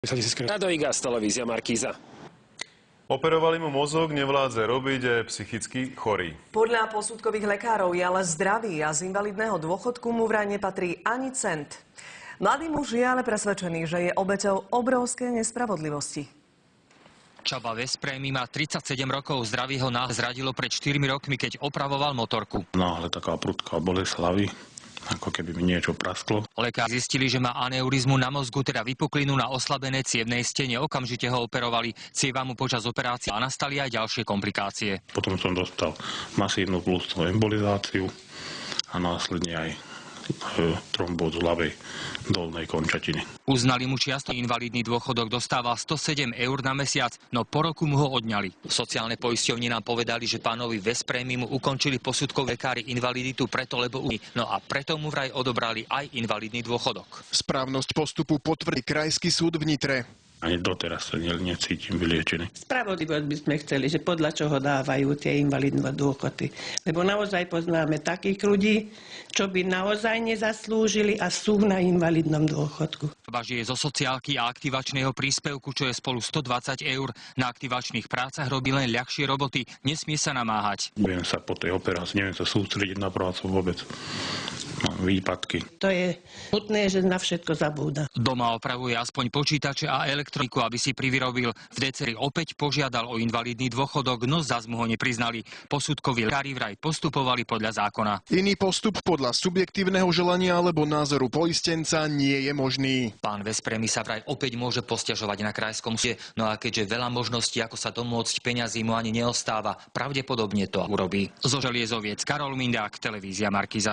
Rado Igas, televízia Markíza. Operovali mu mozog, nevládze robiť, je psychicky chorý. Podľa posudkových lekárov je ale zdravý a z invalidného dôchodku mu vraj nepatrí ani cent. Mladý muž je ale presvedčený, že je obeťou obrovskej nespravodlivosti. Csaba Veszprémy má 37 rokov, zdravie ho náhle zradilo pred 4 rokmi, keď opravoval motorku. Náhle taká prudká bolesť hlavy, ako keby mi niečo prasklo. Lekári zistili, že má aneurizmu na mozgu, teda vypuklinu na oslabené cievnej stene. Okamžite ho operovali, cieva mu počas operácie a nastali aj ďalšie komplikácie. Potom som dostal masívnu pľúcnu embolizáciu a následne aj trombózu ľavej dolnej končatiny. Uznali mu čiastko invalidný dôchodok, dostával 107 eur na mesiac, no po roku mu ho odňali. Sociálne poisťovne nám povedali, že pánovi Veszprémymu ukončili posudkové lekári invaliditu preto, lebo no a preto mu vraj odobrali aj invalidný dôchodok. Správnosť postupu potvrdí Krajský súd v Nitre. Ani doteraz sa necítim vyliečený. Spravodlivosť by sme chceli, že podľa čoho dávajú tie invalidné dôchody. Lebo naozaj poznáme takých ľudí, čo by naozaj nezaslúžili a sú na invalidnom dôchodku. Žije zo sociálky a aktivačného príspevku, čo je spolu 120 eur. Na aktivačných prácach robí len ľahšie roboty, nesmie sa namáhať. Neviem sa po tej operácii, neviem sa sústrediť na prácu vôbec. Mám výpadky. To je nutné, že na všetko zabúda. Doma opravuje aspoň počítače a elektroniku, aby si privyrobil. V decembri opäť požiadal o invalidný dôchodok, no zas mu ho nepriznali. Posudkoví lekári vraj postupovali podľa zákona. Iný postup podľa subjektívneho želania alebo názoru poistenca nie je možný. Pán Veszprémy sa vraj opäť môže posťažovať na krajskom súde, no a keďže veľa možností, ako sa domôcť peňazí mu ani neostáva, pravdepodobne to urobí. Zo Želiezoviec, Karol Mindák, televízia Markíza.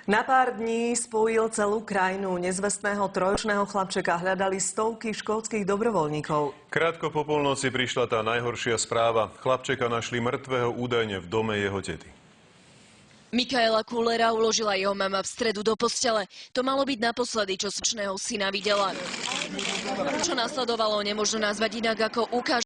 Na pár dní spojil celú krajinu. Nezvestného trojročného chlapčeka hľadali stovky škótskych dobrovoľníkov. Krátko po polnoci prišla tá najhoršia správa. Chlapčeka našli mŕtvého údajne v dome jeho tety. Mikaela Kullera uložila jeho mama v stredu do postele. To malo byť naposledy, čo svojho syna videla. Čo nasledovalo, nemožno nazvať inak ako ukáž